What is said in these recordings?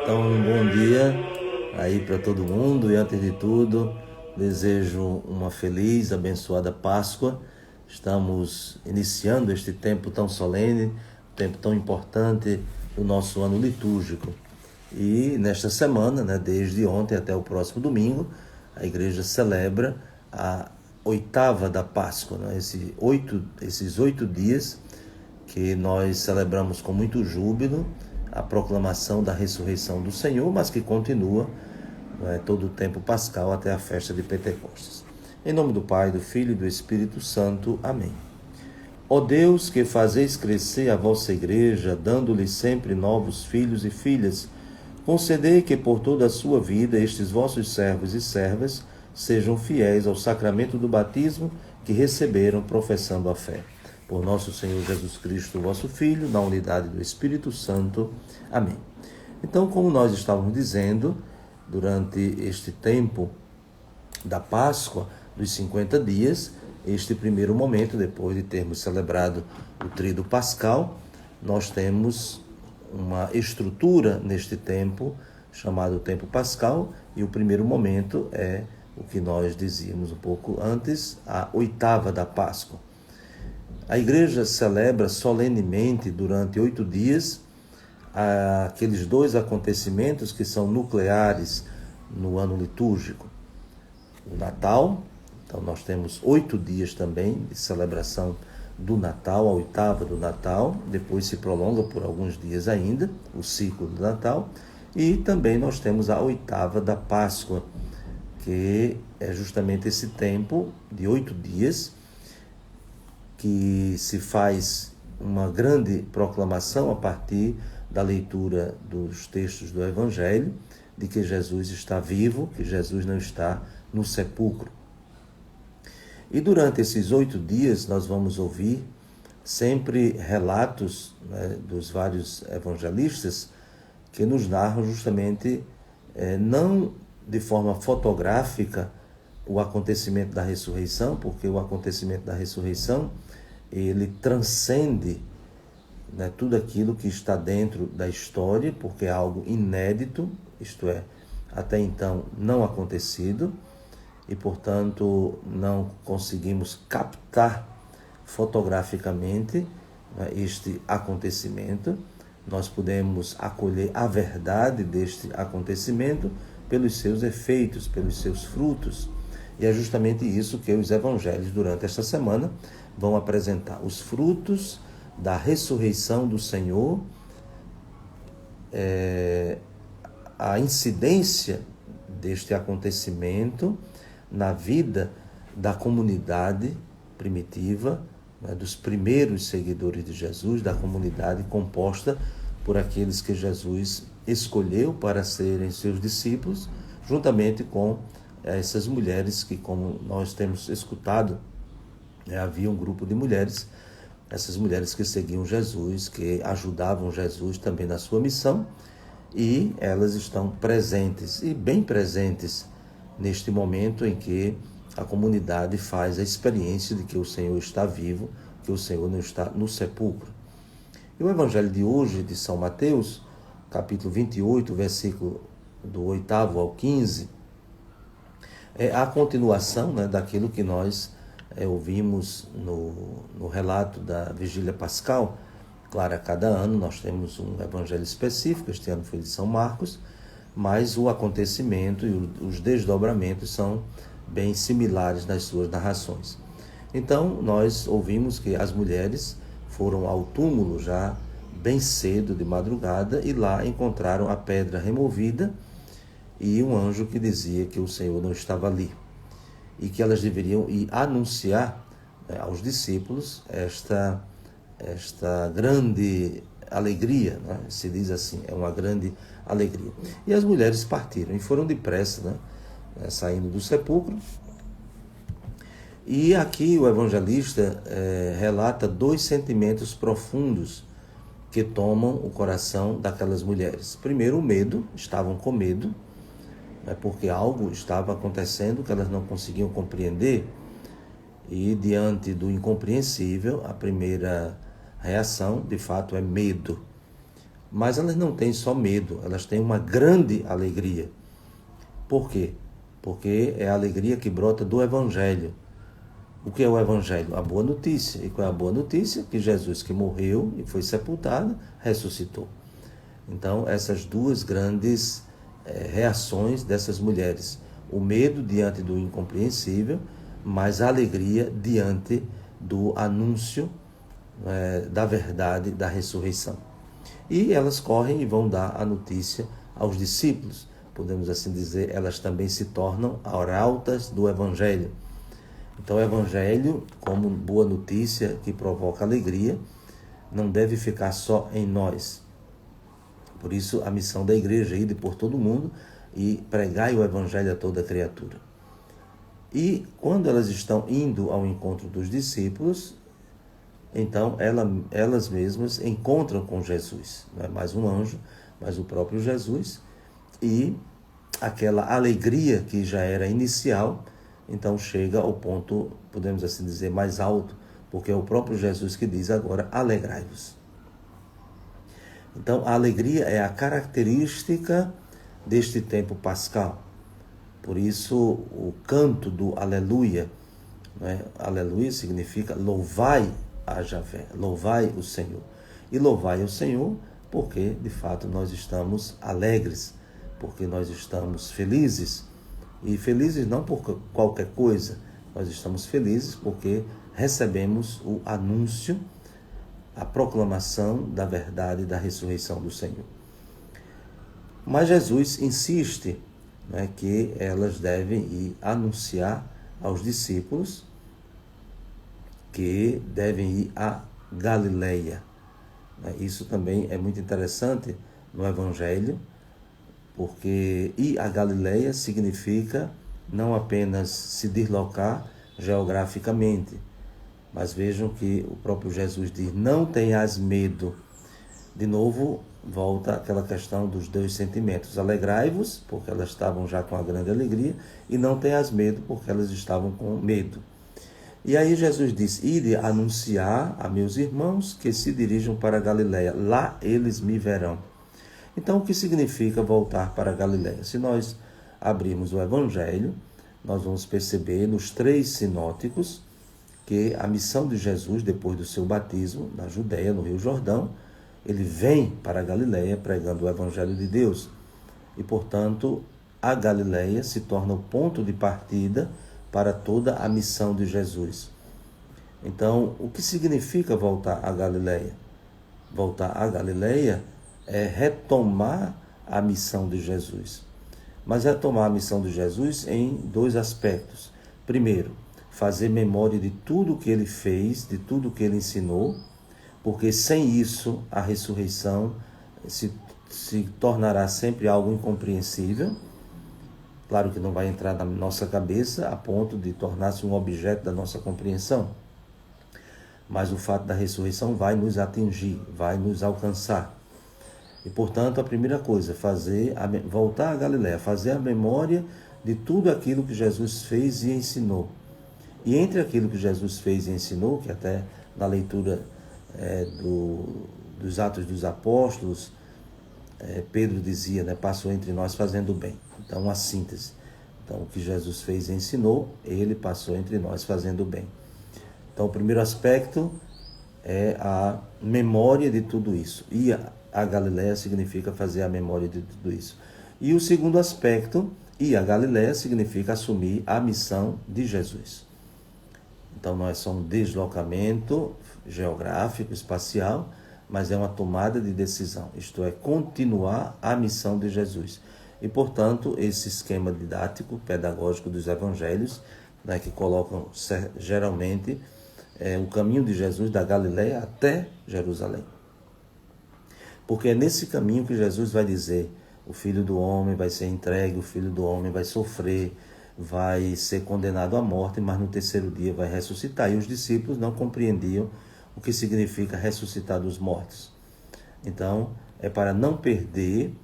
Então, um bom dia aí para todo mundo e, antes de tudo, desejo uma feliz, abençoada Páscoa. Estamos iniciando este tempo tão solene, tempo tão importante do nosso ano litúrgico. E nesta semana, desde ontem até o próximo domingo, a igreja celebra a oitava da Páscoa, esses 8 dias que nós celebramos com muito júbilo a proclamação da ressurreição do Senhor, mas que continua todo o tempo pascal até a festa de Pentecostes. Em nome do Pai, do Filho e do Espírito Santo. Amém. Ó Deus, que fazeis crescer a vossa igreja, dando-lhe sempre novos filhos e filhas, concedei que por toda a sua vida estes vossos servos e servas sejam fiéis ao sacramento do batismo que receberam professando a fé. Por nosso Senhor Jesus Cristo, vosso Filho, na unidade do Espírito Santo. Amém. Então, como nós estávamos dizendo, durante este tempo da Páscoa, dos 50 dias, este primeiro momento, depois de termos celebrado o Tríduo Pascal, nós temos uma estrutura neste tempo, chamado tempo pascal, e o primeiro momento é o que nós dizíamos um pouco antes, a oitava da Páscoa. A igreja celebra solenemente durante 8 dias aqueles 2 acontecimentos que são nucleares no ano litúrgico. O Natal, então nós temos 8 dias também de celebração do Natal, a oitava do Natal, depois se prolonga por alguns dias ainda, o ciclo do Natal, e também nós temos a oitava da Páscoa, que é justamente esse tempo de 8 dias, que se faz uma grande proclamação a partir da leitura dos textos do Evangelho, de que Jesus está vivo, que Jesus não está no sepulcro. E durante esses 8 dias nós vamos ouvir sempre relatos dos vários evangelistas que nos narram justamente, não de forma fotográfica, o acontecimento da ressurreição, porque o acontecimento da ressurreição ele transcende tudo aquilo que está dentro da história, porque é algo inédito, isto é, até então não acontecido, e, portanto, não conseguimos captar fotograficamente este acontecimento. Nós podemos acolher a verdade deste acontecimento pelos seus efeitos, pelos seus frutos. E é justamente isso que os evangelhos, durante esta semana, vão apresentar. Os frutos da ressurreição do Senhor, a incidência deste acontecimento na vida da comunidade primitiva, dos primeiros seguidores de Jesus, da comunidade composta por aqueles que Jesus escolheu para serem seus discípulos, juntamente com essas mulheres que, como nós temos escutado, havia um grupo de mulheres, essas mulheres que seguiam Jesus, que ajudavam Jesus também na sua missão, e elas estão presentes, e bem presentes, neste momento em que a comunidade faz a experiência de que o Senhor está vivo, que o Senhor não está no sepulcro. E o Evangelho de hoje, de São Mateus, capítulo 28, versículo do 8º ao 15, é a continuação daquilo que nós ouvimos no relato da Vigília Pascal. Claro, a cada ano nós temos um evangelho específico, este ano foi de São Marcos, mas o acontecimento e os desdobramentos são bem similares nas suas narrações. Então, nós ouvimos que as mulheres foram ao túmulo já bem cedo, de madrugada, e lá encontraram a pedra removida e um anjo que dizia que o Senhor não estava ali, e que elas deveriam ir anunciar aos discípulos esta grande alegria, se diz assim, é uma grande alegria. E as mulheres partiram e foram depressa, saindo do sepulcro. E aqui o evangelista relata 2 sentimentos profundos que tomam o coração daquelas mulheres. Primeiro, o medo, estavam com medo, porque algo estava acontecendo que elas não conseguiam compreender, e diante do incompreensível, a primeira reação, de fato, é medo. Mas elas não têm só medo, elas têm uma grande alegria. Por quê? Porque é a alegria que brota do Evangelho. O que é o Evangelho? A boa notícia. E qual é a boa notícia? Que Jesus, que morreu e foi sepultado, ressuscitou. Então, essas duas grandes reações dessas mulheres. O medo diante do incompreensível, mas a alegria diante do anúncio da verdade da ressurreição. E elas correm e vão dar a notícia aos discípulos. Podemos assim dizer, elas também se tornam arautas do Evangelho. Então, o Evangelho, como boa notícia que provoca alegria, não deve ficar só em nós. Por isso, a missão da igreja é ir por todo mundo e pregar o Evangelho a toda criatura. E quando elas estão indo ao encontro dos discípulos, então elas mesmas encontram com Jesus. Não é mais um anjo, mas o próprio Jesus. E aquela alegria que já era inicial, então chega ao ponto, podemos assim dizer, mais alto, porque é o próprio Jesus que diz agora, alegrai-vos. Então, a alegria é a característica deste tempo pascal. Por isso, o canto do aleluia, aleluia significa louvai a Javé, louvai o Senhor. E louvai o Senhor porque, de fato, nós estamos alegres, porque nós estamos felizes. E felizes não por qualquer coisa, nós estamos felizes porque recebemos o anúncio, a proclamação da verdade da ressurreição do Senhor. Mas Jesus insiste que elas devem ir anunciar aos discípulos que devem ir a Galileia. Isso também é muito interessante no Evangelho, porque ir a Galileia significa não apenas se deslocar geograficamente, mas vejam que o próprio Jesus diz, não tenhas medo. De novo, volta aquela questão dos dois sentimentos. Alegrai-vos, porque elas estavam já com a grande alegria, e não tenhas medo, porque elas estavam com medo. E aí Jesus diz, ide anunciar a meus irmãos que se dirijam para a Galileia, lá eles me verão. Então, o que significa voltar para a Galileia? Se nós abrirmos o Evangelho, nós vamos perceber nos 3 sinóticos que a missão de Jesus, depois do seu batismo na Judéia, no Rio Jordão, ele vem para a Galileia pregando o Evangelho de Deus. E, portanto, a Galileia se torna o ponto de partida para toda a missão de Jesus. Então, o que significa voltar à Galileia? Voltar à Galileia é retomar a missão de Jesus. Mas retomar a missão de Jesus em 2 aspectos. Primeiro, fazer memória de tudo que ele fez, de tudo que ele ensinou, porque sem isso a ressurreição se tornará sempre algo incompreensível. Claro que não vai entrar na nossa cabeça a ponto de tornar-se um objeto da nossa compreensão. Mas o fato da ressurreição vai nos atingir, vai nos alcançar. E, portanto, a primeira coisa, voltar à Galileia, fazer a memória de tudo aquilo que Jesus fez e ensinou. E entre aquilo que Jesus fez e ensinou, que até na leitura dos Atos dos Apóstolos, Pedro dizia, passou entre nós fazendo o bem. Então, uma síntese. Então, o que Jesus fez e ensinou, ele passou entre nós fazendo o bem. Então, o primeiro aspecto é a memória de tudo isso. E a Galileia significa fazer a memória de tudo isso. E o segundo aspecto, e a Galileia significa assumir a missão de Jesus. Então, não é só um deslocamento geográfico, espacial, mas é uma tomada de decisão, isto é, continuar a missão de Jesus. E, portanto, esse esquema didático, pedagógico dos evangelhos, que colocam geralmente o caminho de Jesus da Galileia até Jerusalém. Porque é nesse caminho que Jesus vai dizer, o Filho do Homem vai ser entregue, o Filho do Homem vai sofrer, vai ser condenado à morte, mas no 3º dia vai ressuscitar. E os discípulos não compreendiam o que significa ressuscitar dos mortos. Então, é para não perder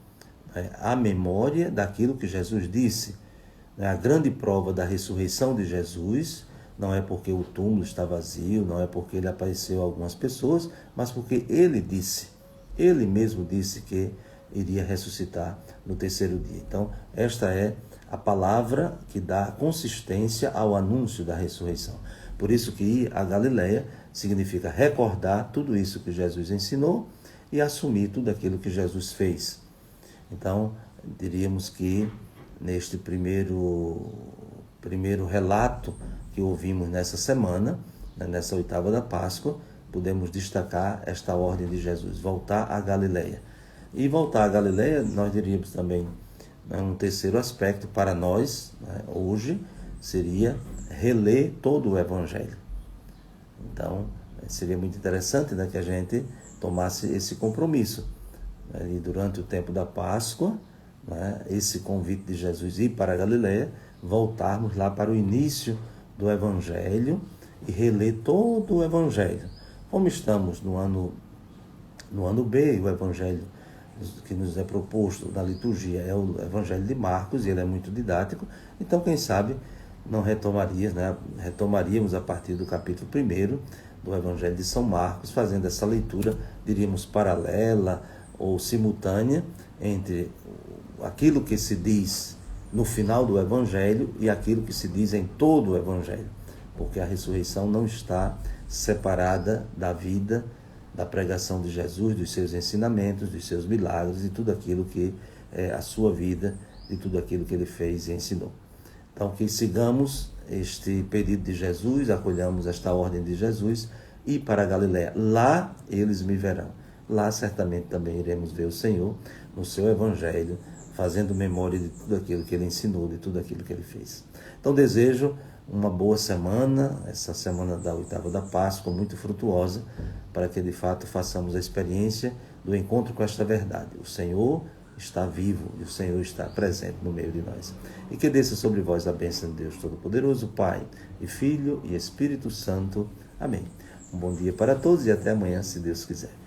a memória daquilo que Jesus disse. A grande prova da ressurreição de Jesus não é porque o túmulo está vazio, não é porque ele apareceu a algumas pessoas, mas porque ele disse. ele mesmo disse que iria ressuscitar no terceiro dia. Então, esta é a palavra que dá consistência ao anúncio da ressurreição. Por isso que ir à Galileia significa recordar tudo isso que Jesus ensinou e assumir tudo aquilo que Jesus fez. Então, diríamos que neste primeiro relato que ouvimos nessa semana, nessa oitava da Páscoa, podemos destacar esta ordem de Jesus, voltar à Galileia. E voltar à Galileia, nós diríamos também, um terceiro aspecto para nós, hoje, seria reler todo o Evangelho. Então, seria muito interessante, que a gente tomasse esse compromisso. E durante o tempo da Páscoa, esse convite de Jesus ir para a Galileia, voltarmos lá para o início do Evangelho e reler todo o Evangelho. Como estamos no ano B, o Evangelho que nos é proposto na liturgia é o Evangelho de Marcos, e ele é muito didático, então quem sabe não retomaríamos a partir do capítulo 1 do Evangelho de São Marcos, fazendo essa leitura, diríamos, paralela ou simultânea entre aquilo que se diz no final do Evangelho e aquilo que se diz em todo o Evangelho, porque a ressurreição não está separada da vida, da pregação de Jesus, dos seus ensinamentos, dos seus milagres, de tudo aquilo que é a sua vida, de tudo aquilo que ele fez e ensinou. Então, que sigamos este pedido de Jesus, acolhamos esta ordem de Jesus, e para a Galileia. Lá eles me verão. Lá certamente também iremos ver o Senhor no seu Evangelho, fazendo memória de tudo aquilo que ele ensinou, de tudo aquilo que ele fez. Então, desejo uma boa semana, essa semana da oitava da Páscoa, muito frutuosa, para que de fato façamos a experiência do encontro com esta verdade. O Senhor está vivo e o Senhor está presente no meio de nós. E que desça sobre vós a bênção de Deus Todo-Poderoso, Pai e Filho e Espírito Santo. Amém. Um bom dia para todos e até amanhã, se Deus quiser.